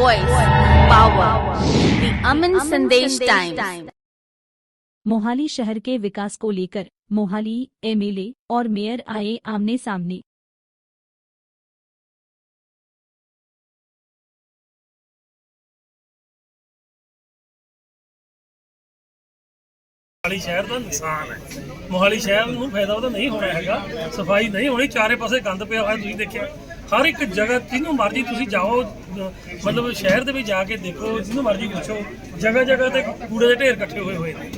voice, power. The Aman Sandesh Times. Mohali शहर के विकास को लेकर मोहाली एमएलए और मेयर आए आमने सामने। मोहाली शहर का नुकसान है। मोहाली शहर को फायदा वह नहीं होना है। सफाई नहीं होनी, चारे पासे गंद पिया हुआ तुसीं देखिया हर एक जगह जिन्हों मर्जी तुसीं जाओ, मतलब शहर के जाके देखो, जिन्हों मर्जी पूछो, जगह जगह ते कूड़े के ढेर इकट्ठे हुए हैं।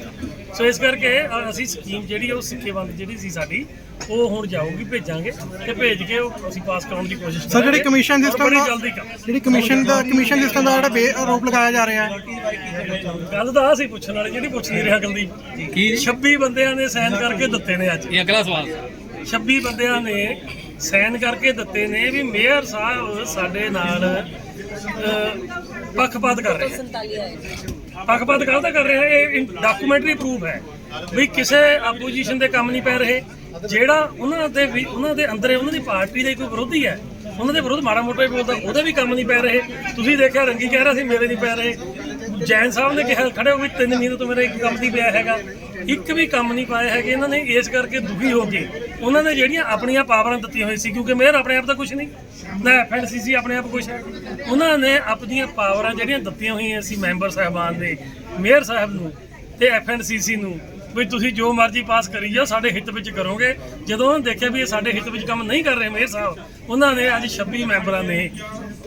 सो इस करके असी स्कीम जी सिक्केबंद जी साडी वो हुण जाऊगी, भेजांगे ते भेज के असी पास कराउण दी कोशिश सर जी कमीशन बड़ी जल्दी जी कमीशन सिस्टम का आरोप लगाया जा रहा है। गल तो असी पुछण वाले जी पुछ नहीं रहा कुलदीप की 26 बंदियां ने साइन करके दिते ने। अज अगला सवाल 26 बंदियां ने साइन करके दिते ने भी मेयर साहब साडे नाल पक्षपात कर रहे हैं। पक्षपात काहदा कर रहे हैं? ये डॉक्यूमेंटरी प्रूफ है भी किसी अपोजिशन के काम नहीं पै रहे। ਜਿਹੜਾ ਉਹਨਾਂ ਦੇ ਅੰਦਰ ਉਹਨਾਂ ਦੀ ਪਾਰਟੀ ਦੇ ਕੋਈ ਵਿਰੋਧੀ ਹੈ, ਉਹਨਾਂ ਦੇ ਵਿਰੋਧ ਮਾੜਾ ਮੋਟਾ ਹੀ ਬੋਲਦਾ, ਉਹਦੇ ਵੀ ਕੰਮ ਨਹੀਂ ਪੈ ਰਹੇ। ਤੁਸੀਂ ਦੇਖਿਆ ਰੰਗੀ ਕਹਿ ਰਿਹਾ ਸੀ ਮੇਰੇ ਨਹੀਂ ਪੈ ਰਹੇ। ਜੈਨ ਸਾਹਿਬ ਨੇ ਕਿਹਾ ਖੜੇ ਹੋ ਵੀ 3 ਮਹੀਨੇ ਤੋਂ ਮੇਰਾ ਇੱਕ ਕੰਮ ਨਹੀਂ ਪਿਆ ਹੈਗਾ, ਇੱਕ ਵੀ ਕੰਮ ਨਹੀਂ ਪਾਇਆ ਹੈਗੇ। ਇਹਨਾਂ ਨੇ ਇਸ ਕਰਕੇ ਦੁਖੀ ਹੋ ਕੇ ਉਹਨਾਂ ਨੇ ਜਿਹੜੀਆਂ ਆਪਣੀਆਂ ਪਾਵਰਾਂ ਦਿੱਤੀਆਂ ਹੋਈ ਸੀ, ਕਿਉਂਕਿ ਮੇਅਰ ਆਪਣੇ ਆਪ ਤਾਂ ਕੁਝ ਨਹੀਂ ਨਾ, ਐਫਐਨਸੀਸੀ ਆਪਣੇ ਆਪ ਕੁਝ ਹੈ। ਉਹਨਾਂ ਨੇ ਆਪਣੀਆਂ ਪਾਵਰਾਂ ਜਿਹੜੀਆਂ ਦਿੱਤੀਆਂ ਹੋਈਆਂ ਸੀ ਮੈਂਬਰ ਸਾਹਿਬਾਨ ਨੇ, ਮੇਅਰ ਸਾਹਿਬ ਨੂੰ ਤੇ ਐਫਐਨਸੀਸੀ ਨੂੰ, ਵੀ ਤੁਸੀਂ ਜੋ ਮਰਜ਼ੀ ਪਾਸ ਕਰੀ ਜਾਓ, ਸਾਡੇ ਹਿੱਤ ਵਿੱਚ ਕਰੋਗੇ। ਜਦੋਂ ਉਹਨਾਂ ਦੇਖਿਆ ਵੀ ਇਹ ਸਾਡੇ ਹਿੱਤ ਵਿੱਚ ਕੰਮ ਨਹੀਂ ਕਰ ਰਹੇ ਮੇਅਰ ਸਾਹਿਬ, ਉਹਨਾਂ ਨੇ ਅੱਜ 26 ਮੈਂਬਰਾਂ ਨੇ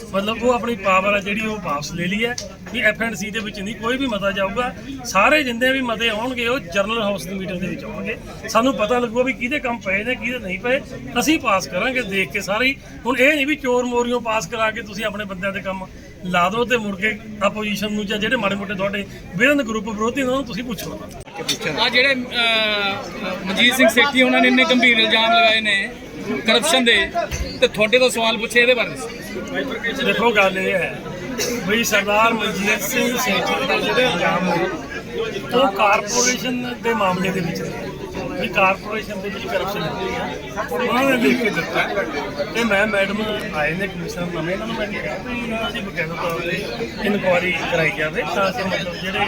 मतलब वो अपनी पावर है जी वापस ले ली है कि एफएनसी के नहीं कोई भी मता जाऊगा। सारे जिन्ने भी मते आउणगे वो जनरल हाउस की मीटिंग के आउणगे, सानू पता लगूगा भी किहदे काम पे ने किहदे नहीं पे, असीं पास करांगे देख के सारे। हुण ये नहीं भी चोर मोरियों पास करा के तुसीं अपने बंदियां दे काम ला दो ते मुड़ के अपोजिशन नूं जां जिहड़े माड़े मोटे तुहाडे विरोध ग्रुप विरोधी उन्हां नूं तुसीं पुछो। आ जिहड़े मनजीत सिंह सेठी उन्होंने इन्ने गंभीर इल्जाम लगाए ने करप्शन दे, ते तुहाडे तो सवाल पूछे इहदे बारे। देखो गल ये है भी सरदार मनजीत सिंह सेठी के जिहड़े इल्जाम ने वो कारपोरेशन के मामले के विच भी कारपोरेशन के करप्शन उन्होंने देख के दिता। तो मैं मैडम आए ने कमिश्नर नवे, इन्होंने मैं कहा भी असीं बकायदा तौर पर इनकुआरी कराई जाए ताकि मतलब जिहड़े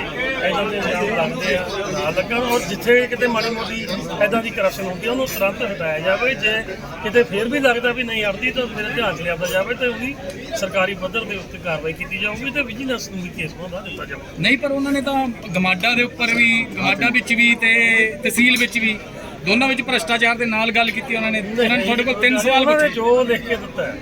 इदां दे इल्जाम लगदे आ ना लगण, और जिथे किते माड़ी मोटी इदां दी करप्शन होंदी उन्होंने तुरंत हटाया जाए। जे किते फिर भी लगता भी नहीं हटती तो मेरे ध्यान च लिया जाए तो उसकी सरकारी पद्धर के उत्ते कार्रवाई की जाऊगी तो विजिलेंस नूं भी केस बनवा दिता जाऊगा। नहीं पर उन्होंने तो गमाडा के उपर भी, गमाडा विच भी ते तहसील विच भी दोनों में भ्रष्टाचार के नाल गल की। उन्होंने तुहाडे कोल 3 सवाल पूछे, जो लिख के दिता है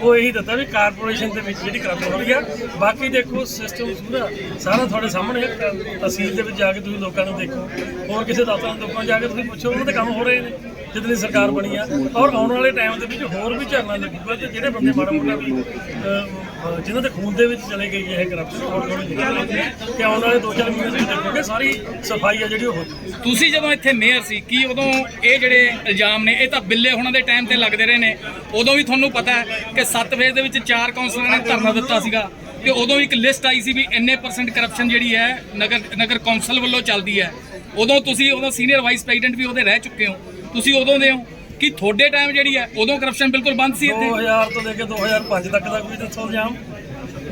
वो यही दिता भी कारपोरेशन के विच जिहड़ी करप्शन हो रही है। बाकी देखो सिस्टम पूरा सारा तुहाडे सामने है। तहसील के विच जाके तुसीं लोकां नूं देखो, होर किसी दफ्तर लोकां जाके तुसीं पुछो, उन्हां दे काम हो रहे हैं जितनी सरकार बनी है। और आने वाले टाइम के होर भी झरना लगूगा तो जोड़े बंदे माड़ा मोटा भी जिन्हों के खून के चले गई है करप्शन, आने वाले 2-4 महीने देखोगे सारी सफाई है जी हो। तुसीं जदों इत्थे मेयर सी की उदों ये जिहड़े इल्जाम ने ये तो बिल्ले हुणां दे टाइम ते लगदे रहे ने, उदों भी तुहानूं पता है कि 7 फेज दे विच 4 कौंसलरां ने धरना दित्ता सीगा कि उदों एक लिस्ट आई सी भी इन्ने % करप्शन जिहड़ी है नगर कौंसल वल्लों चलदी है। उदों तुसीं उदों सीनियर वाइस प्रेजिडेंट भी उहदे रह चुके हो, तुसीं उदों दे हो कि थोड़े टाइम जी है उदों करप्शन बिल्कुल बंद सी। 2000 तो लेके 2005 तक का कोई दसो इल्जाम,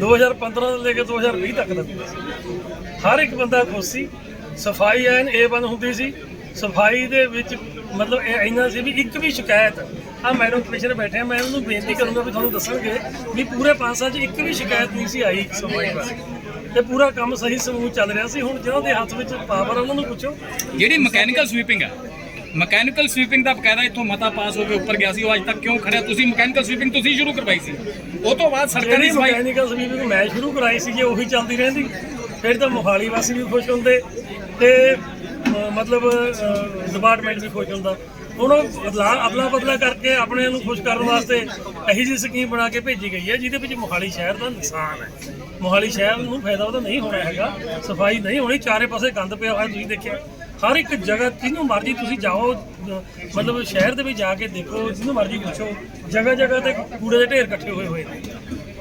2015 तो लेके 2020 तक का हर एक बंदा खुश सी। सफाई एन ए बंद होंदी सी, सफाई दे विच मतलब इन्ना सी भी एक भी शिकायत आ मैडम कमिश्नर बैठे हैं, मैं उन्होंने बेनती करूँगा भी तुहानूं दस्सणगे भी पूरे 5 साल एक भी शिकायत नहीं सी आई सफाई बारे, ते पूरा काम सही समूह चल रहा सी। हुण जिन्हां दे हत्थ विच पावर उन्होंने पुछो। जिहड़ी मैकेनिकल स्वीपिंग है, मैकेनिकल स्वीपिंग का बकायदा इत्थों मता पास होकर उपर गया सी, वो अज तक क्यों खड़िया? तुसीं मैकेनिकल स्वीपिंग तुसीं शुरू करवाई सी, वो तो बाद सड़कां दी सफाई मैकेनिकल स्वीपिंग मैं शुरू कराई सी, जे उही चलदी रहिंदी फिर तो मोहाली वासी भी खुश होंदे ते मतलब डिपार्टमेंट भी खुश होंदा। हुण अदला बदला करके अपने नूं खुश करन वास्ते इही जी स्कीम बना के भेजी गई है जिहदे विच मोहाली शहर का नुकसान है। मोहाली शहर नूं फायदा वह नहीं होना हैगा, सफाई नहीं होनी, चारे पासे गंद पिया हुआ तुसीं देखिया हर एक जगह जिन्हों मर्जी तुसीं जाओ, मतलब शहर के जाके देखो, जिन्हों मर्जी पूछो, जगह जगह ते कूड़े के ढेर इकट्ठे हुए हैं।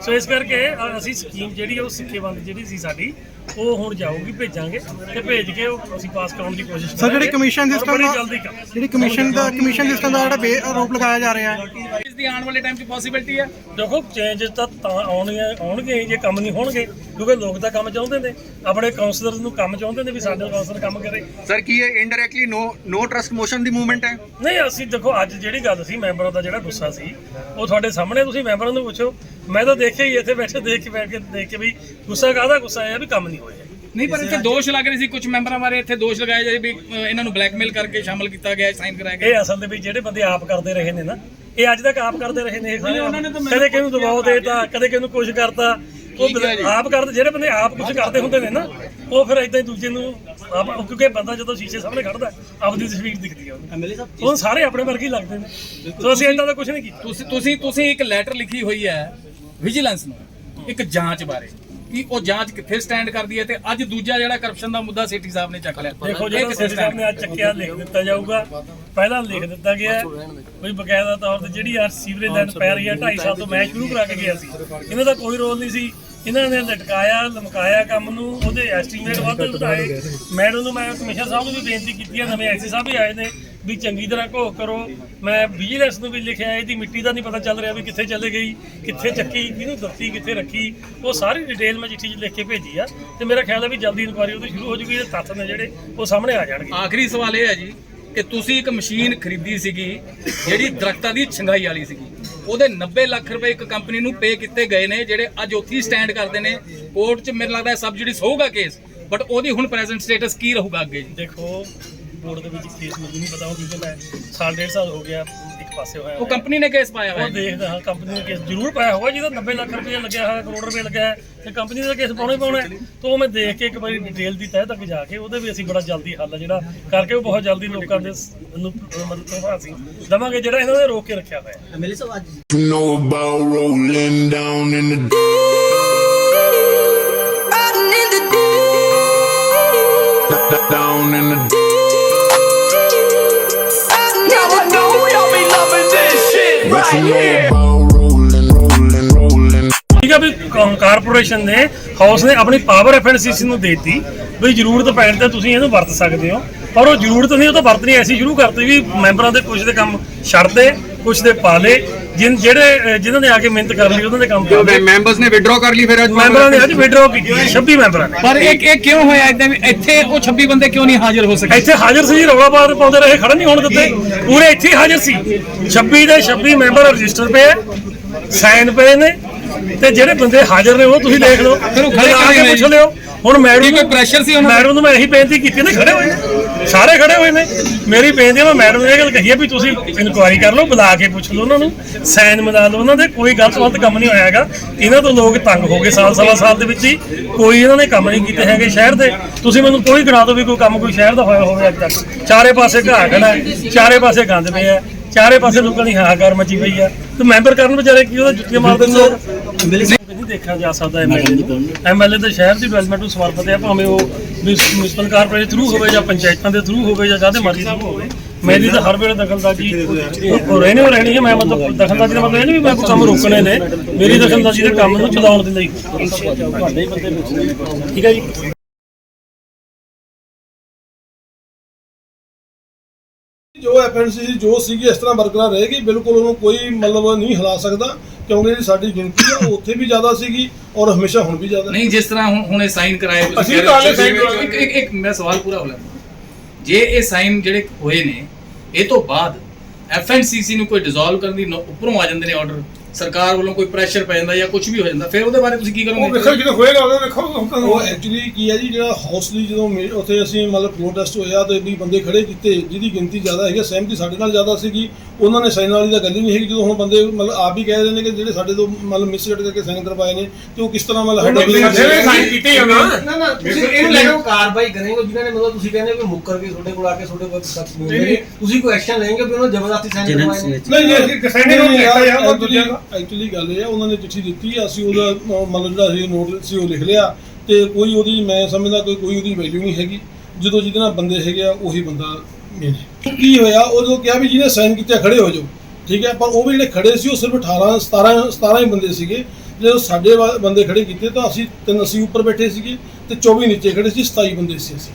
सो इस करके असी स्कीम जी सिक्केबंद जी साडी ਉਹ ਹੁਣ ਜਾਊਗੀ, ਭੇਜਾਂਗੇ ਤੇ ਭੇਜ ਕੇ ਉਹ ਅਸੀਂ ਪਾਸ ਕਰਾਉਣ ਦੀ ਕੋਸ਼ਿਸ਼ ਕਰਾਂਗੇ। ਸਰ ਜਿਹੜੀ ਕਮਿਸ਼ਨ ਸਿਸਟਮ ਬੜੀ ਦਾ ਜਲਦੀ ਕਰਾਂਗੇ। ਜਿਹੜੀ ਕਮਿਸ਼ਨ ਸਿਸਟਮ ਦਾ ਜਿਹੜਾ ਆਰੋਪ ਲਗਾਇਆ ਜਾ ਰਿਹਾ ਹੈ, ਇਸ ਦੀ ਆਉਣ ਵਾਲੇ ਟਾਈਮ 'ਚ ਪੋਸੀਬਿਲਿਟੀ ਹੈ? ਦੇਖੋ ਚੇਂਜਸ ਤਾਂ ਆਉਣਗੇ ਜੇ ਕੰਮ ਨਹੀਂ ਹੋਣਗੇ, ਕਿਉਂਕਿ ਲੋਕ ਤਾਂ ਕੰਮ ਚਾਹੁੰਦੇ ਨੇ, ਆਪਣੇ ਕਾਉਂਸਲਰ ਨੂੰ ਕੰਮ ਚਾਹੁੰਦੇ ਨੇ ਵੀ ਸਾਡੇ ਕਾਉਂਸਲਰ ਕੰਮ ਕਰੇ। ਸਰ ਕੀ ਇਹ ਇਨਡਾਇਰੈਕਟਲੀ ਨੋ ਟਰਸਟ ਮੋਸ਼ਨ ਦੀ ਮੂਵਮੈਂਟ ਹੈ? ਨਹੀਂ, ਅਸੀਂ ਦੇਖੋ ਅੱਜ ਜਿਹੜੀ ਗੱਲ ਸੀ ਮੈਂਬਰਾਂ ਦਾ ਜਿਹੜਾ ਗੁੱਸਾ ਸੀ ਉਹ ਤੁਹਾਡੇ ਸਾਹਮਣੇ, ਤੁਸੀਂ ਮੈਂਬਰਾਂ ਨੂੰ ਪੁੱਛੋ। ਮੈਂ ਤਾਂ ਦੇਖਿਆ ਹੀ ਇੱਥੇ ਬੈਠ ਕੇ ਵੀ ਗੁੱਸਾ ਕਾਹਦਾ ਗੁੱਸਾ ਆਇਆ ਵੀ ਕੰਮ ਨਹੀਂ ਹੋਇਆ। ਨਹੀਂ, ਪਰ ਇੱਥੇ ਦੋਸ਼ ਲੱਗ ਰਹੇ ਸੀ ਕੁਝ ਮੈਂਬਰਾਂ ਬਾਰੇ, ਇੱਥੇ ਦੋਸ਼ ਲਗਾਏ ਜਾ ਰਹੇ ਵੀ ਇਹਨਾਂ ਨੂੰ ਬਲੈਕਮੇਲ ਕਰਕੇ ਸ਼ਾਮਲ ਕੀਤਾ ਗਿਆ, ਸਾਈਨ ਕਰਾਇਆ ਗਿਆ। ਇਹ ਅਸਲ ਦੇ ਵਿੱਚ ਜਿਹੜੇ ਬੰਦੇ ਆਪ ਕਰਦੇ ਰਹੇ ਨੇ ਨਾ, ਇਹ ਅੱਜ ਤੱਕ ਆਪ ਕਰਦੇ ਰਹੇ ਨੇ ਇਹ ਸਾਰੇ। ਕਦੇ ਕਿਹਨੂੰ ਦਬਾਅ ਦੇਤਾ, ਕਦੇ ਕਿਹਨੂੰ ਕੁਝ ਕਰਤਾ, ਉਹ ਆਪ ਕਰਦੇ। ਜਿਹੜੇ ਬੰਦੇ ਆਪ ਕੁਝ ਕਰਦੇ ਹੁੰਦੇ ਨੇ ਨਾ, ਉਹ ਫਿਰ ਏਦਾਂ ਹੀ ਦੂਜੇ ਨੂੰ ਕਿਉਂਕਿ ਬੰਦਾ ਜਦੋਂ ਸ਼ੀਸ਼ੇ ਸਾਹਮਣੇ ਖੜਦਾ ਆਪਦੀ ਤਸਵੀਰ ਦਿਖਦੀ ਆ ਉਹਨੂੰ, ਉਹ ਸਾਰੇ ਆਪਣੇ ਵਰਗੇ ਹੀ ਲੱਗਦੇ ਨੇ। ਸੋ ਅਸੀਂ ਏਦਾਂ ਦਾ ਕੁਝ ਨਹੀਂ ਕੀਤਾ। ਤੁਸੀਂ ਇੱਕ ਲੈਟਰ ਲਿਖੀ ਹੋਈ ਹੈ ਵਿਜੀਲੈਂਸ ਨੂੰ, ਇੱਕ ਜਾਂਚ ਬਾਰੇ, ਕਿ ਉਹ ਜਾਂਚ ਕਿੱਥੇ ਸਟੈਂਡ ਕਰਦੀ ਹੈ, ਤੇ ਅੱਜ ਦੂਜਾ ਜਿਹੜਾ ਕਰਪਸ਼ਨ ਦਾ ਮੁੱਦਾ ਸੇਠੀ ਸਾਹਿਬ ਨੇ ਚੱਕ ਲਿਆ। ਦੇਖੋ ਜਿਹੜਾ ਸੇਠੀ ਸਾਹਿਬ ਨੇ ਅੱਜ ਚੱਕਿਆ, ਲਿਖ ਦਿੱਤਾ ਜਾਊਗਾ, ਪਹਿਲਾਂ ਲਿਖ ਦਿੱਤਾ ਗਿਆ ਕੋਈ ਬਕਾਇਦਾ ਤੌਰ ਤੇ ਜਿਹੜੀ ਆ ਸੀਵਰੇਜ ਲਾਈਨ ਪੈ ਰਹੀ ਹੈ 2.5 ਸਾਲ ਤੋਂ ਮੈਂ ਸ਼ੁਰੂ ਕਰਾ ਕੇ ਗਿਆ ਸੀ, ਇਹਨਾਂ ਦਾ ਕੋਈ ਰੋਲ ਨਹੀਂ ਸੀ। ਇਹਨਾਂ ਨੇ ਲਟਕਾਇਆ ਲਮਕਾਇਆ ਕੰਮ ਨੂੰ, ਉਹਦੇ ਐਸਟੀਮੇਟ ਵੱਧ ਵਧਾਏ। ਮੈਡਮ ਨੂੰ ਮੈਂ ਕਮਿਸ਼ਨਰ ਸਾਹਿਬ ਨੂੰ ਵੀ ਬੇਨਤੀ ਕੀਤੀ ਹੈ, ਨਵੇਂ ਐਸੀ ਸਾਹਿਬ ਵੀ ਆਏ ਨੇ ਵੀ ਚੰਗੀ ਤਰ੍ਹਾਂ ਘੋਖ ਕਰੋ। ਮੈਂ ਵਿਜੀਲੈਂਸ ਨੂੰ ਵੀ ਲਿਖਿਆ, ਇਹਦੀ ਮਿੱਟੀ ਦਾ ਨਹੀਂ ਪਤਾ ਚੱਲ ਰਿਹਾ ਵੀ ਕਿੱਥੇ ਚਲੇ ਗਈ, ਕਿੱਥੇ ਚੱਕੀ, ਕਿਹਨੂੰ ਦਿੱਤੀ, ਕਿੱਥੇ ਰੱਖੀ, ਉਹ ਸਾਰੀ ਡਿਟੇਲ ਮੈਂ ਚਿੱਠੀ 'ਚ ਲਿਖ ਕੇ ਭੇਜੀ ਆ। ਤੇ ਮੇਰਾ ਖਿਆਲ ਹੈ ਵੀ ਜਲਦੀ ਇਨਕੁਆਇਰੀ ਉਹਦੀ ਸ਼ੁਰੂ ਹੋ ਜੂਗੀ, ਇਹ ਤੱਥ ਨੇ ਜਿਹੜੇ ਉਹ ਸਾਹਮਣੇ ਆ ਜਾਣਗੇ। ਆਖਰੀ ਸਵਾਲ ਇਹ ਹੈ ਜੀ ਕਿ ਤੁਸੀਂ ਇੱਕ ਮਸ਼ੀਨ ਖਰੀਦੀ ਸੀਗੀ ਜਿਹੜੀ ਦਰਖਤਾਂ ਦੀ ਛੰਗਾਈ ਵਾਲੀ ਸੀਗੀ, ਉਹਦੇ 90 ਲੱਖ ਰੁਪਏ ਇੱਕ ਕੰਪਨੀ ਨੂੰ ਪੇ ਕੀਤੇ ਗਏ ਨੇ, ਜਿਹੜੇ ਅੱਜ ਉੱਥੇ ਸਟੈਂਡ ਕਰਦੇ ਨੇ ਕੋਰਟ 'ਚ। ਮੇਰੇ ਲੱਗਦਾ ਸਬਜੂਡਿਸ ਹੋਊਗਾ ਕੇਸ, ਬਟ ਉਹਦੀ ਹੁਣ ਪ੍ਰੈਜ਼ੈਂਟ ਸਟੇਟਸ ਕੀ ਰਹੂਗਾ ਅੱਗੇ ਜੀ? ਦੇਖੋ ਕੋਰਟ ਦੇ ਵਿੱਚ ਕੇਸ ਮੈਨੂੰ ਨਹੀਂ ਪਤਾ, ਕਿਉਂਕਿ ਮੈਂ ਸਾਲ ਡੇਢ ਸਾਲ ਹੋ ਗਿਆ ਇੱਕ ਪਾਸੇ ਹੋਇਆ। ਉਹ ਕੰਪਨੀ ਨੇ ਕੇਸ ਪਾਇਆ ਹੋਇਆ ਉਹ ਦੇਖਦਾ ਹਾਂ, ਕੰਪਨੀ ਨੇ ਕੇਸ ਜ਼ਰੂਰ ਪਾਇਆ ਹੋਊਗਾ। ਜਿਹਦਾ 90 ਲੱਖ ਰੁਪਏ ਲੱਗਿਆ ਹੋਇਆ, ਕਰੋੜ ਰੁਪਏ ਲੱਗਿਆ ਹੈ, ਤੇ ਕੰਪਨੀ ਦਾ ਕੇਸ ਪਾਉਣਾ ਹੀ ਪਾਉਣਾ ਹੈ। ਤਾਂ ਉਹ ਮੈਂ ਦੇਖ ਕੇ ਇੱਕ ਵਾਰੀ ਡਿਟੇਲ ਦੀ ਤਹਿ ਤੱਕ ਜਾ ਕੇ ਉਹਦੇ ਵੀ ਅਸੀਂ ਬੜਾ ਜਲਦੀ ਹੱਲ ਜਿਹੜਾ ਕਰਕੇ ਉਹ ਬਹੁਤ ਜਲਦੀ ਲੋਕਾਂ ਦੇ ਨੂੰ ਮਦਦ ਅਸੀਂ ਦੇਵਾਂਗੇ, ਜਿਹੜਾ ਇਹਨਾਂ ਨੇ ਰੋਕ ਕੇ ਰੱਖਿਆ ਹੋਇਆ। You know about rolling down in the down in the What you know about rolling ਠੀਕ ਹੈ ਵੀ ਕਾਰਪੋਰੇਸ਼ਨ ਨੇ ਹਾਊਸ ਨੇ ਆਪਣੀ ਪਾਵਰ ਐਫਐਨਸੀਸੀ ਨੂੰ ਦੇਤੀ ਵੀ ਜ਼ਰੂਰਤ ਪੈਣ ਤੇ ਤੁਸੀਂ ਇਹਨੂੰ ਵਰਤ ਸਕਦੇ ਹੋ, ਪਰ ਉਹ ਜ਼ਰੂਰਤ ਨਹੀਂ, ਉਹ ਤਾਂ ਵਰਤਣੀ ਐਸੀ ਸ਼ੁਰੂ ਕਰਤੀ ਵੀ ਮੈਂਬਰਾਂ ਦੇ ਕੁਝ ਦੇ ਕੰਮ ਛੱਡਦੇ, ਕੁਝ ਦੇ ਪਾ ਲਏ। ਜਿਨ੍ਹਾਂ ਨੇ ਆ ਕੇ ਮਿਹਨਤ ਕਰ ਲਈ ਉਹਨਾਂ ਦੇ ਕੰਮ ਤੇ ਮੈਂਬਰਸ ਨੇ ਵਿਡਰਾ ਕਰ ਲਈ, ਫਿਰ ਅੱਜ ਮੈਂਬਰਾਂ ਨੇ ਅੱਜ ਵਿਡਰਾ ਕੀਤੀ 26 ਮੈਂਬਰਾਂ ਨੇ। ਪਰ ਇਹ ਕਿਉਂ ਹੋਇਆ ਇਦਾਂ ਵੀ ਇੱਥੇ ਉਹ 26 ਬੰਦੇ ਕਿਉਂ ਨਹੀਂ ਹਾਜ਼ਰ ਹੋ ਸਕੇ? ਇੱਥੇ ਹਾਜ਼ਰ ਸੀ, ਰੌਲਾ ਪਾਉਂਦੇ ਰਹੇ, ਖੜਾ ਨਹੀਂ ਹੋਣ ਦਿੱਤੇ, ਪੂਰੇ ਇੱਥੇ ਹੀ ਹਾਜ਼ਰ ਸੀ। 26 ਦੇ 26 ਮੈਂਬਰ ਰਜਿਸਟਰ ਪਏ, ਸਾਈਨ ਪਏ ਨੇ, ਤੇ ਜਿਹੜੇ ਬੰਦੇ ਹਾਜ਼ਰ ਨੇ ਉਹ ਤੁਸੀਂ ਦੇਖ ਲਓ, ਫਿਰ ਉਹ ਖੜੇ ਆ ਕੇ ਪੁੱਛ ਲਿਓ। ਹੁਣ ਮੈਡਮ ਕੋਈ ਪ੍ਰੈਸ਼ਰ ਸੀ ਉਹਨਾਂ ਮੈਡਮ ਨੂੰ ਮੈਂ ਇਹੀ ਬੇਨਤੀ ਕੀਤੀ ਨੇ, ਖੜੇ ਹੋਏ ਨੇ, ਸਾਰੇ ਖੜੇ ਹੋਏ ਨੇ। ਮੇਰੀ ਬੇਨਤੀ ਹੈ, ਮੈਂ ਮੈਡਮ ਨੂੰ ਇਹ ਗੱਲ ਕਹੀ ਹੈ ਵੀ ਤੁਸੀਂ ਇਨਕੁਆਇਰੀ ਕਰ ਲਓ, ਬੁਲਾ ਕੇ ਪੁੱਛ ਲਓ ਉਹਨਾਂ ਨੂੰ, ਸਾਈਨ ਮਿਲਾ ਲਓ ਉਹਨਾਂ ਦੇ। ਕੋਈ ਗਲਤ ਕੰਮ ਨਹੀਂ ਹੋਇਆ ਹੈਗਾ, ਇਹਨਾਂ ਤੋਂ ਲੋਕ ਤੰਗ ਹੋ ਗਏ ਸਾਲ ਸਵਾ ਸਾਲ ਦੇ ਵਿੱਚ ਹੀ, ਕੋਈ ਇਹਨਾਂ ਨੇ ਕੰਮ ਨਹੀਂ ਕੀਤੇ ਹੈਗੇ ਸ਼ਹਿਰ ਦੇ। ਤੁਸੀਂ ਮੈਨੂੰ ਕੋਈ ਗਿਣਾ ਦਿਓ ਵੀ ਕੋਈ ਕੰਮ ਕੋਈ ਸ਼ਹਿਰ ਦਾ ਹੋਇਆ ਹੋਵੇ ਅੱਜ ਤੱਕ। ਚਾਰੇ ਪਾਸੇ ਘਾਹ ਖੜਾ ਹੈ, ਚਾਰੇ ਪਾਸੇ ਗੰਦ ਪਿਆ ਹੈ, ਚਾਰੇ ਪਾਸੇ ਲੋਕਾਂ ਦੀ ਹਾਹਾਕਾਰ ਮਚੀ ਪਈ ਆ, ਤੇ ਮੈਂਬਰ ਕਰਨ ਵਿਚਾਰੇ ਕੀ ਉਹਦਾ ਜੁੱਤੀਆਂ ਮਾਰਦੇ ਨੇ। ਨਹੀਂ ਦੇਖਿਆ ਜਾ ਸਕਦਾ ਐਮਐਲਏ ਦੇ ਸ਼ਹਿਰ ਦੀ ਡਿਵੈਲਪਮੈਂਟ ਨੂੰ ਸਮਰਪਿਤ ਹੈ, ਭਾਵੇਂ ਉਹ ਮਿਊਨਿਸਪਲ ਕਾਰਪੋਰੇਸ਼ਨ ਥਰੂ ਹੋਵੇ ਜਾਂ ਪੰਚਾਇਤਾਂ ਦੇ ਥਰੂ ਹੋਵੇ ਜਾਂ ਕਾਹਦੇ ਮਰਜ਼ੀ ਥਰੂ ਹੋਵੇ। ਮੇਰੀ ਤਾਂ ਹਰ ਵੇਲੇ ਦਖਲਅੰਦਾਜ਼ੀ ਰਹਿਣੀ ਹੈ। ਮੈਂ ਮਤਲਬ ਦਖਲਅੰਦਾਜ਼ੀ ਦਾ ਮਤਲਬ ਇਹ ਨਹੀਂ ਵੀ ਮੈਂ ਕੋਈ ਕੰਮ ਰੋਕਣੇ ਨੇ, ਮੇਰੀ ਦਖਲਅੰਦਾਜ਼ੀ ਦੇ ਕੰਮ ਨੂੰ ਚਲਾਉਣ ਦੇ ਲਈ। ਠੀਕ ਹੈ ਜੀ। ਜੋ ਐਫਐਨਸੀ ਜੋ ਸੀਗੀ ਇਸ ਤਰ੍ਹਾਂ ਬਰਕਰਾਰ ਰਹੇਗੀ, ਬਿਲਕੁਲ ਉਹਨੂੰ ਕੋਈ ਮਤਲਬ ਨਹੀਂ ਹਿਲਾ ਸਕਦਾ, ਕਿਉਂਕਿ ਜਿਹੜੀ ਸਾਡੀ ਗਿਣਤੀ ਆ ਉੱਥੇ ਵੀ ਜ਼ਿਆਦਾ ਸੀਗੀ ਔਰ ਹਮੇਸ਼ਾ ਹੁਣ ਵੀ ਜ਼ਿਆਦਾ। ਨਹੀਂ, ਜਿਸ ਤਰ੍ਹਾਂ ਹੁਣ ਇਹ ਸਾਈਨ ਕਰਾਏ ਅਸੀਂ ਤਾਂ ਹਾਲੇ sign ਕਰਾਏ। ਇੱਕ ਮੇਰਾ ਸਵਾਲ ਪੂਰਾ ਹੋ ਲੈਂਦਾ, ਜੇ ਇਹ ਸਾਈਨ ਜਿਹੜੇ ਹੋਏ ਨੇ ਇਹ ਤੋਂ ਬਾਅਦ ਐਫਐਨਸੀਸੀ ਨੂੰ ਕੋਈ ਡਿਸੋਲਵ ਕਰਨ ਦੀ ਉੱਪਰੋਂ ਆ ਜਾਂਦੇ ਨੇ ਆਰਡਰ, ਸਰਕਾਰ ਵੱਲੋਂ ਕੋਈ ਪ੍ਰੈਸ਼ਰ ਪੈ ਜਾਂਦਾ ਜਾਂ ਕੁਝ ਵੀ ਹੋ ਜਾਂਦਾ, ਫਿਰ ਉਹਦੇ ਬਾਰੇ ਤੁਸੀਂ ਕੀ ਕਰੋਗੇ? ਉਹ ਵੇਖੋ ਜਦੋਂ ਹੋਏਗਾ ਉਹਦਾ ਵੇਖੋ। ਉਹ ਐਕਚੁਅਲੀ ਕੀ ਹੈ ਜੀ, ਜਿਹੜਾ ਹਾਊਸਲੀ ਜਦੋਂ ਉੱਥੇ ਅਸੀਂ ਮਤਲਬ ਪ੍ਰੋਟੈਸਟ ਹੋਇਆ ਤੇ ਵੀ ਬੰਦੇ ਖੜੇ ਕੀਤੇ, ਜਿਹਦੀ ਗਿਣਤੀ ਜ਼ਿਆਦਾ ਹੈਗੀ, ਸਹਿਮਤੀ ਸਾਡੇ ਨਾਲ ਜ਼ਿਆਦਾ ਸੀਗੀ, ਉਹਨਾਂ ਨੇ ਸਾਈਨ ਵਾਲੀ ਤਾਂ ਗੱਲ ਹੀ ਨਹੀਂ ਹੈਗੀ। ਜਦੋਂ ਹੁਣ ਬੰਦੇ ਮਤਲਬ ਆਪ ਹੀ ਕਹਿ ਰਹੇ ਨੇ ਕਿ ਜਿਹੜੇ ਸਾਡੇ ਤੋਂ ਮਤਲਬ ਮਿਸਗਾਈਡ ਕਰਕੇ ਸਾਈਨ ਕਰਵਾਏ ਨੇ, ਤੇ ਉਹ ਕਿਸ ਤਰ੍ਹਾਂ ਮਤਲਬ ਸਾਈਨ ਕੀਤੇ ਹੋ ਨਾ ਤੁਸੀਂ ਇਹਨੂੰ ਲੈ ਕੇ ਕਾਰਵਾਈ ਕਰੇਂਗੇ ਜਿਨ੍ਹਾਂ ਨੇ ਮਤਲਬ ਤੁਸੀਂ ਕਹਿੰਦੇ ਵੀ ਮੁੱਕਰ ਕੇ ਤੁਹਾਡੇ ਕੋਲ ਆ ਕੇ ਤੁਹਾਡੇ ਕੋਲ ਸਖਤ ਬੋਲਣਗੇ, ਤੁਸੀਂ ਕੋਈ ਐਕਸ਼ਨ ਲੈਣਗੇ ਵੀ ਉਹਨਾਂ ਜ਼ਬਰਦਸਤੀ ਸਾਈਨ ਕਰਵਾਏ ਨੇ? ਨਹੀਂ, ਐਕਚੁਅਲੀ ਗੱਲ ਇਹ ਆ, ਉਹਨਾਂ ਨੇ ਚਿੱਠੀ ਦਿੱਤੀ, ਅਸੀਂ ਉਹਦਾ ਮਤਲਬ ਜਿਹੜਾ ਅਸੀਂ ਨੋਟ ਸੀ ਉਹ ਲਿਖ ਲਿਆ, ਤੇ ਕੋਈ ਉਹਦੀ ਮੈਂ ਸਮਝਦਾ ਕੋਈ ਉਹਦੀ ਵੈਲਿਊ ਨਹੀਂ ਹੈਗੀ। ਜਦੋਂ ਜਿਹਦੇ ਨਾਲ ਬੰਦੇ ਹੈਗੇ ਆ ਉਹੀ ਬੰਦਾ ਮੇਨ ਹੈ। ਕੀ ਹੋਇਆ, ਉਦੋਂ ਕਿਹਾ ਵੀ ਜਿਹਨੇ ਸਾਈਨ ਕੀਤੇ ਖੜੇ ਹੋ ਜਾਓ, ਠੀਕ ਹੈ, ਪਰ ਉਹ ਵੀ ਜਿਹੜੇ ਖੜੇ ਸੀ ਉਹ ਸਿਰਫ 17 ਹੀ ਬੰਦੇ ਸੀਗੇ, ਜਦੋਂ ਸਾਡੇ ਬੰਦੇ ਖੜੇ ਕੀਤੇ ਤਾਂ ਅਸੀਂ 380 ਉੱਪਰ ਬੈਠੇ ਸੀਗੇ ਤੇ 24 ਨੀਚੇ ਖੜੇ ਸੀ, 27 ਬੰਦੇ ਸੀ ਅਸੀਂ।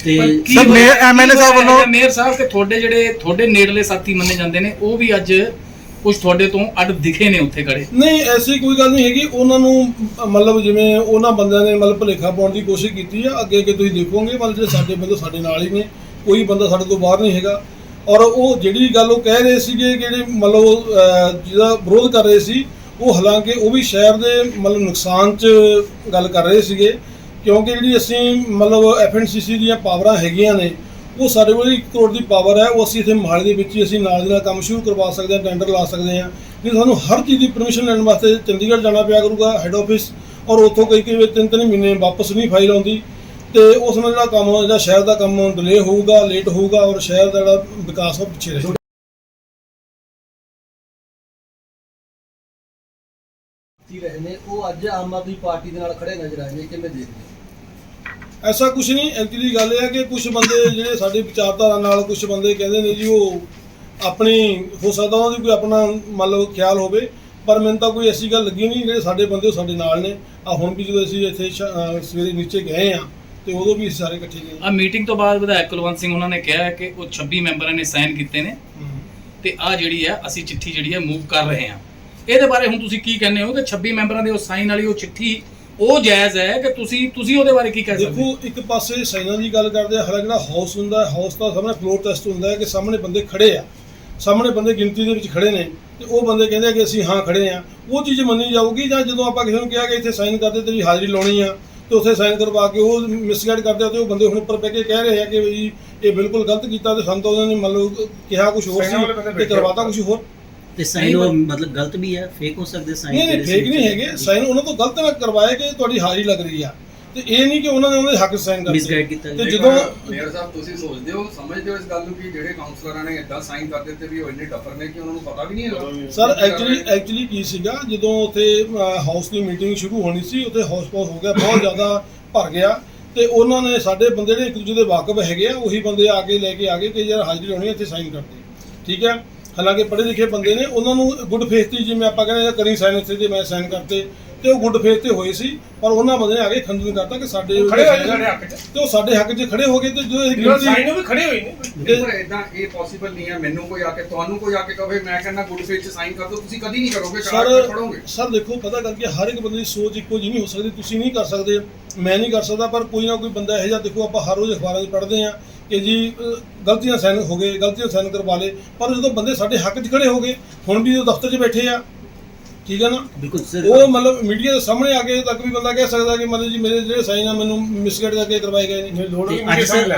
ਤੇ ਸਰ, ਮੇਅਰ MLA ਸਾਹਿਬ ਵੱਲੋਂ ਮੇਅਰ ਸਾਹਿਬ ਕਿ ਤੁਹਾਡੇ ਨੇੜਲੇ ਸਾਥੀ ਮੰਨੇ ਜਾਂਦੇ ਨੇ, ਉਹ ਵੀ ਅੱਜ ਕੁਝ ਤੁਹਾਡੇ ਤੋਂ ਅੱਡ ਦਿਖੇ ਨੇ ਉੱਥੇ ਖੜੇ। ਨਹੀਂ, ਐਸੀ ਕੋਈ ਗੱਲ ਨਹੀਂ ਹੈਗੀ। ਉਹਨਾਂ ਨੂੰ ਮਤਲਬ ਜਿਵੇਂ ਉਹਨਾਂ ਬੰਦਿਆਂ ਨੇ ਮਤਲਬ ਭੁਲੇਖਾ ਪਾਉਣ ਦੀ ਕੋਸ਼ਿਸ਼ ਕੀਤੀ ਆ। ਅੱਗੇ ਤੁਸੀਂ ਦੇਖੋਗੇ ਮਤਲਬ ਜਿਹੜੇ ਸਾਡੇ ਬੰਦੇ ਸਾਡੇ ਨਾਲ ਹੀ ਨੇ, ਕੋਈ ਬੰਦਾ ਸਾਡੇ ਤੋਂ ਬਾਹਰ ਨਹੀਂ ਹੈਗਾ। ਔਰ ਉਹ ਜਿਹੜੀ ਗੱਲ ਉਹ ਕਹਿ ਰਹੇ ਸੀਗੇ ਕਿ ਜਿਹੜੇ ਮਤਲਬ ਜਿਹਦਾ ਵਿਰੋਧ ਕਰ ਰਹੇ ਸੀ, ਉਹ ਹਾਲਾਂਕਿ ਉਹ ਵੀ ਸ਼ਹਿਰ ਦੇ ਮਤਲਬ ਨੁਕਸਾਨ 'ਚ ਗੱਲ ਕਰ ਰਹੇ ਸੀਗੇ, ਕਿਉਂਕਿ ਜਿਹੜੀ ਅਸੀਂ ਮਤਲਬ FNCC ਦੀਆਂ ਪਾਵਰਾਂ ਹੈਗੀਆਂ ਨੇ, ਉਹ ਸਾਡੇ ਕੋਲ 1 ਕਰੋੜ ਦੀ ਪਾਵਰ ਹੈ। ਉਹ ਅਸੀਂ ਇੱਥੇ ਮੋਹਾਲੀ ਦੇ ਵਿੱਚ ਹੀ ਅਸੀਂ ਨਾਲ ਦੀ ਨਾਲ ਕੰਮ ਸ਼ੁਰੂ ਕਰਵਾ ਸਕਦੇ ਹਾਂ, ਟੈਂਡਰ ਲਾ ਸਕਦੇ ਹਾਂ। ਨਹੀਂ ਸਾਨੂੰ ਹਰ ਚੀਜ਼ ਦੀ ਪਰਮਿਸ਼ਨ ਲੈਣ ਵਾਸਤੇ ਚੰਡੀਗੜ੍ਹ ਜਾਣਾ ਪਿਆ ਕਰੂਗਾ ਹੈੱਡ ਆਫਿਸ, ਔਰ ਉੱਥੋਂ ਕਈ 3-3 ਮਹੀਨੇ ਵਾਪਸ ਨਹੀਂ ਫਾਈਲ ਆਉਂਦੀ। ਤੇ ਉਸ ਨਾਲ ਜਿਹੜਾ ਕੰਮ ਜਿਹੜਾ ਸ਼ਹਿਰ ਦਾ ਕੰਮ ਡਿਲੇ ਹੋਊਗਾ, ਲੇਟ ਹੋਊਗਾ, ਔਰ ਸ਼ਹਿਰ ਦਾ ਜਿਹੜਾ ਵਿਕਾਸ ਉਹ ਪਿੱਛੇ ਰਹੇਗਾ। ਰਹੇ ਨੇ ਉਹ ਅੱਜ ਆਮ ਆਦਮੀ ਪਾਰਟੀ ਦੇ ਨਾਲ ਖੜੇ ਨਜ਼ਰ ਆਏ ਨੇ, ਕਿਵੇਂ ਦੇਖਦੇ ਹੋ? ਐਸਾ ਕੁਝ ਨਹੀਂ। ਐਕਚੁਅਲੀ ਗੱਲ ਇਹ ਹੈ ਕਿ ਕੁਝ ਬੰਦੇ ਜਿਹੜੇ ਸਾਡੀ ਵਿਚਾਰਧਾਰਾ ਨਾਲ, ਕੁਝ ਬੰਦੇ ਕਹਿੰਦੇ ਨੇ ਜੀ ਉਹ ਆਪਣੀ, ਹੋ ਸਕਦਾ ਉਹਨਾਂ ਦੀ ਕੋਈ ਆਪਣਾ ਮਤਲਬ ਖਿਆਲ ਹੋਵੇ, ਪਰ ਮੈਨੂੰ ਤਾਂ ਕੋਈ ਐਸੀ ਗੱਲ ਲੱਗੀ ਨਹੀਂ। ਜਿਹੜੇ ਸਾਡੇ ਬੰਦੇ ਉਹ ਸਾਡੇ ਨਾਲ ਨੇ। ਹੁਣ ਵੀ ਜਦੋਂ ਅਸੀਂ ਇੱਥੇ ਸਵੇਰੇ ਨੀਚੇ ਗਏ ਆ ਤੇ ਉਦੋਂ ਵੀ ਸਾਰੇ ਇਕੱਠੇ ਗਏ। ਆ ਮੀਟਿੰਗ ਤੋਂ ਬਾਅਦ ਵਿਧਾਇਕ ਕੁਲਵੰਤ ਸਿੰਘ ਉਹਨਾਂ ਨੇ ਕਿਹਾ ਕਿ ਉਹ 26 ਮੈਂਬਰਾਂ ਨੇ ਸਾਈਨ ਕੀਤੇ ਨੇ ਤੇ ਆ ਜਿਹੜੀ ਹੈ ਅਸੀਂ ਚਿੱਠੀ ਜਿਹੜੀ ਹੈ ਮੂਵ ਕਰ ਰਹੇ ਹਾਂ। ਇਹਦੇ ਬਾਰੇ ਹੁਣ ਤੁਸੀਂ ਕੀ ਕਹਿੰਦੇ ਹੋ ਕਿ 26 ਮੈਂਬਰਾਂ ਦੇ ਉਹ ਸਾਈਨ ਵਾਲੀ ਉਹ ਚਿੱਠੀ ਉਹ ਜਾਇਜ਼ ਹੈ ਕਿ ਤੁਸੀਂ ਉਹਦੇ ਬਾਰੇ ਕੀ ਕਹਿ ਸਕਦੇ ਹੋ? ਦੇਖੋ, ਇੱਕ ਪਾਸੇ ਸਾਈਨਾਂ ਦੀ ਗੱਲ ਕਰਦੇ ਆ, ਹਾਲਾਂਕਿ ਜਿਹੜਾ ਹਾਊਸ ਹੁੰਦਾ, ਹਾਊਸ ਦਾ ਸਾਹਮਣੇ ਫਲੋਰ ਟੈਸਟ ਹੁੰਦਾ ਹੈ ਕਿ ਸਾਹਮਣੇ ਬੰਦੇ ਖੜੇ ਆ, ਸਾਹਮਣੇ ਬੰਦੇ ਗਿਣਤੀ ਦੇ ਵਿੱਚ ਖੜੇ ਨੇ ਤੇ ਉਹ ਬੰਦੇ ਕਹਿੰਦੇ ਆ ਕਿ ਅਸੀਂ ਹਾਂ ਖੜੇ ਆ। ਉਹ ਚੀਜ਼ ਮੰਨੀ ਜਾਊਗੀ। ਜਾਂ ਜਦੋਂ ਆਪਾਂ ਕਿਸੇ ਨੂੰ ਕਿਹਾ ਕਿ ਇੱਥੇ ਸਾਈਨ ਕਰਦੇ ਤੇਰੀ ਹਾਜ਼ਰੀ ਲਾਉਣੀ ਆ ਤੇ ਉੱਥੇ ਸਾਈਨ ਕਰਵਾ ਕੇ ਉਹ ਮਿਸਗਾਈਡ ਕਰਦੇ ਆ ਤੇ ਉਹ ਬੰਦੇ ਹੁਣ ਉੱਪਰ ਬਹਿ ਕੇ ਕਹਿ ਰਹੇ ਆ ਕਿ ਵੀ ਇਹ ਬਿਲਕੁਲ ਗਲਤ ਕੀਤਾ ਤੇ ਸਾਨੂੰ ਤਾਂ ਉਹਨਾਂ ਨੇ ਮਤਲਬ ਕਿਹਾ ਕੁਝ ਹੋਰ ਸੀ ਤੇ ਕਰਵਾਤਾ ਕੁਝ ਹੋਰ। ਤੇ ਸਾਈਨ ਉਹ ਮਤਲਬ ਗਲਤ ਵੀ ਹੈ, ਫੇਕ ਹੋ ਸਕਦੇ ਸਾਈਨ? ਨਹੀਂ, ਫੇਕ ਨਹੀਂ ਹੈਗੇ ਸਾਈਨ। ਉਹਨਾਂ ਤੋਂ ਗਲਤ ਨਾ ਕਰਵਾਏ ਕਿ ਤੁਹਾਡੀ ਹਾਜ਼ਰੀ ਲੱਗ ਰਹੀ ਆ, ਤੇ ਇਹ ਨਹੀਂ ਕਿ ਉਹਨਾਂ ਨੇ ਉਹਦੇ ਹੱਕ ਸਾਈਨ ਕਰਤੇ। ਮਿਸਗਾਈਡ ਕੀਤਾ ਤੇ ਜਦੋਂ ਮੇਅਰ ਸਾਹਿਬ ਤੁਸੀਂ ਸੋਚਦੇ ਹੋ, ਸਮਝਦੇ ਹੋ ਇਸ ਗੱਲ ਨੂੰ ਕਿ ਜਿਹੜੇ ਕਾਉਂਸਲਰਾਂ ਨੇ ਇਦਾਂ ਸਾਈਨ ਕਰ ਦਿੱਤੇ ਵੀ ਉਹ ਇੰਨੇ ਡਫਰ ਨੇ ਕਿ ਉਹਨਾਂ ਨੂੰ ਪਤਾ ਵੀ ਨਹੀਂ ਹੈਗਾ? ਸਰ, ਐਕਚੁਅਲੀ ਕੀ ਸੀਗਾ, ਜਦੋਂ ਉੱਥੇ ਹਾਊਸ ਦੀ ਮੀਟਿੰਗ ਸ਼ੁਰੂ ਹੋਣੀ ਸੀ, ਉੱਥੇ ਹਾਊਸ ਪਾਸ ਹੋ ਗਿਆ, ਬਹੁਤ ਜ਼ਿਆਦਾ ਭਰ ਗਿਆ ਤੇ ਉਹਨਾਂ ਨੇ ਸਾਡੇ ਬੰਦੇ ਜਿਹੜੇ ਇੱਕ ਦੂਜੇ ਦੇ ਵਾਕਫ ਹੈਗੇ ਆ, ਉਹੀ ਬੰਦੇ ਆ ਕੇ ਲੈ ਕੇ ਆ ਗਏ ਕਿ ਯਾਰ ਹਾਜ਼ਰੀ ਲਾਉਣੀ ਇੱਥੇ ਸਾਈਨ ਕਰਦੇ। ਠੀਕ ਹੈ, ਹਾਲਾਂਕਿ ਪੜ੍ਹੇ ਲਿਖੇ ਬੰਦੇ ਨੇ, ਉਹਨਾਂ ਨੂੰ ਗੁੱਡ ਫੇਥ ਤੇ, ਜਿਵੇਂ ਆਪਾਂ ਕਹਿੰਦੇ ਕਰੀ ਸਾਈਨ ਇੱਥੇ ਤੇ ਮੈਂ ਸਾਈਨ ਕਰਤੇ, ਤੇ ਉਹ ਗੁੱਡ ਫੇਥ ਤੇ ਹੋਏ ਸੀ। ਪਰ ਉਹਨਾਂ ਬੰਦੇ ਨੇ ਆ ਕੇ ਖੰਡਨ ਕਰਤਾ ਕਿ ਸਾਡੇ ਹੱਕ 'ਚ ਤੇ ਉਹ ਸਾਡੇ ਹੱਕ 'ਚ ਖੜੇ ਹੋ ਗਏ ਤੇ ਜੋ ਸਾਈਨ ਵੀ ਖੜੇ ਹੋਏ ਨੇ। ਪਰ ਇਦਾਂ ਇਹ ਪੋਸੀਬਲ ਨਹੀਂ ਹੈ। ਮੈਨੂੰ ਕੋਈ ਆ ਕੇ, ਤੁਹਾਨੂੰ ਕੋਈ ਆ ਕੇ ਕਹੇ ਮੈਂ ਕਹਿੰਦਾ ਗੁੱਡ ਫੇਥ 'ਚ ਸਾਈਨ ਕਰ ਦਿਓ, ਤੁਸੀਂ ਕਦੀ ਨਹੀਂ ਕਰੋਗੇ, ਪੜੋਗੇ। ਸਰ ਦੇਖੋ, ਪਤਾ ਕਰਕੇ ਹਰ ਇੱਕ ਬੰਦੇ ਦੀ ਸੋਚ ਇੱਕੋ ਜਿਹੀ ਨਹੀਂ ਹੋ ਸਕਦੀ। ਤੁਸੀਂ ਨਹੀਂ ਕਰ ਸਕਦੇ, ਮੈਂ ਨਹੀਂ ਕਰ ਸਕਦਾ, ਪਰ ਕੋਈ ਨਾ ਕੋਈ ਬੰਦਾ ਇਹੋ ਜਿਹਾ, ਦੇਖੋ ਆਪਾਂ ਹਰ ਰੋਜ਼ ਅਖਬਾਰਾਂ 'ਚ ਪੜ੍ਹਦੇ ਹਾਂ ਕਿ ਜੀ ਗਲਤੀਆਂ ਸਾਈਨ ਹੋ ਗਏ, ਗਲਤੀਆਂ ਸਾਈਨ ਕਰਵਾ ਲਏ। ਪਰ ਜਦੋਂ ਬੰਦੇ ਸਾਡੇ ਹੱਕ 'ਚ ਖੜੇ ਹੋ ਗਏ, ਹੁਣ ਵੀ ਉਹ ਦਫ਼ਤਰ 'ਚ ਬੈਠੇ ਆ, ਠੀਕ ਹੈ ਨਾ, ਬਿਲਕੁਲ ਸਰ। ਉਹ ਮਤਲਬ ਮੀਡੀਆ ਦੇ ਸਾਹਮਣੇ ਆ ਕੇ ਤੱਕ ਵੀ ਬੰਦਾ ਕਹਿ ਸਕਦਾ ਕਿ ਮਤਲਬ ਜੀ ਮੇਰੇ ਜਿਹੜੇ ਸਾਈਨ ਆ ਮੈਨੂੰ ਮਿਸਗਾਈਡ ਕਰਕੇ ਕਰਵਾਏ ਗਏ ਨੇ।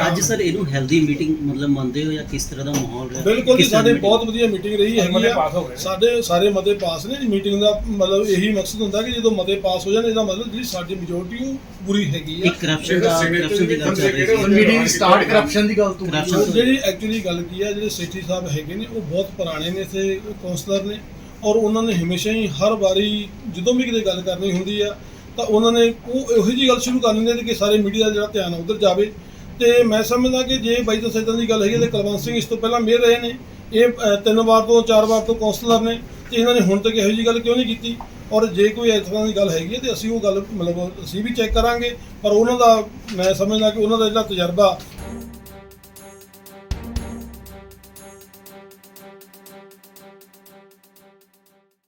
ਅੱਜ ਸਰ ਇਹਨੂੰ ਹੈਲਦੀ ਮੀਟਿੰਗ ਮਤਲਬ ਮੰਨਦੇ ਹੋ ਜਾਂ ਕਿਸ ਤਰ੍ਹਾਂ ਦਾ ਮਾਹੌਲ ਰਿਹਾ? ਬਿਲਕੁਲ ਜੀ, ਸਾਡੇ ਬਹੁਤ ਵਧੀਆ ਮੀਟਿੰਗ ਰਹੀ ਹੈਗੀ ਆ। ਸਾਡੇ ਸਾਰੇ ਮਤੇ ਪਾਸ ਨੇ। ਮੀਟਿੰਗ ਦਾ ਮਤਲਬ ਇਹੀ ਮਕਸਦ ਹੁੰਦਾ ਕਿ ਜਦੋਂ ਮਤੇ ਪਾਸ ਹੋ ਜਾਣ, ਇਹਦਾ ਮਤਲਬ ਜਿਹੜੀ ਸਾਡੀ ਮੈਜੋਰਟੀ ਉਹ ਪੂਰੀ ਹੈਗੀ ਆ। ਇੱਕ ਕਰਪਸ਼ਨ ਦੀ ਗੱਲ ਚੱਲ ਰਹੀ ਸੀ, ਮੀਟਿੰਗ ਸਟਾਰਟ ਕਰਪਸ਼ਨ ਦੀ ਗੱਲ ਤੋਂ। ਜਿਹੜੀ ਐਕਚੁਅਲੀ ਗੱਲ ਕੀ ਹੈ, ਜਿਹੜੇ ਸੇਠੀ ਸਾਹਿਬ ਹੈਗੇ ਨੇ ਉਹ ਬਹੁਤ ਪੁਰਾਣੇ ਨੇ ਇੱਥੇ ਕਾਉਂਸਲਰ ਨੇ, ਔਰ ਉਹਨਾਂ ਨੇ ਹਮੇਸ਼ਾ ਹੀ ਹਰ ਵਾਰੀ ਜਦੋਂ ਵੀ ਕਿਤੇ ਗੱਲ ਕਰਨੀ ਹੁੰਦੀ ਆ ਤਾਂ ਉਹਨਾਂ ਨੇ ਉਹ ਇਹੋ ਜਿਹੀ ਗੱਲ ਸ਼ੁਰੂ ਕਰ ਲੈਂਦੇ ਨੇ ਕਿ ਸਾਰੇ ਮੀਡੀਆ ਦਾ ਜਿਹੜਾ ਧਿਆਨ ਉੱਧਰ ਜਾਵੇ। ਤੇ ਮੈਂ ਸਮਝਦਾ ਕਿ ਜੇ ਬਾਈ ਤੋਂ ਇਦਾਂ ਦੀ ਗੱਲ ਹੈਗੀ ਤੇ ਕੁਲਵੰਤ ਸਿੰਘ ਇਸ ਤੋਂ ਪਹਿਲਾਂ ਮੇਅਰ ਰਹੇ ਨੇ, ਇਹ 3 ਵਾਰ ਤੋਂ 4 ਵਾਰ ਤੋਂ ਕਾਉਂਸਲਰ ਨੇ, ਤੇ ਇਹਨਾਂ ਨੇ ਹੁਣ ਤੱਕ ਇਹੋ ਜਿਹੀ ਗੱਲ ਕਿਉਂ ਨਹੀਂ ਕੀਤੀ? ਔਰ ਜੇ ਕੋਈ ਇਸ ਤਰ੍ਹਾਂ ਦੀ ਗੱਲ ਹੈਗੀ ਹੈ ਤੇ ਅਸੀਂ ਉਹ ਗੱਲ ਮਤਲਬ ਅਸੀਂ ਵੀ ਚੈੱਕ ਕਰਾਂਗੇ, ਪਰ ਉਹਨਾਂ ਦਾ ਮੈਂ ਸਮਝਦਾ ਕਿ ਉਹਨਾਂ ਦਾ ਜਿਹੜਾ ਤਜਰਬਾ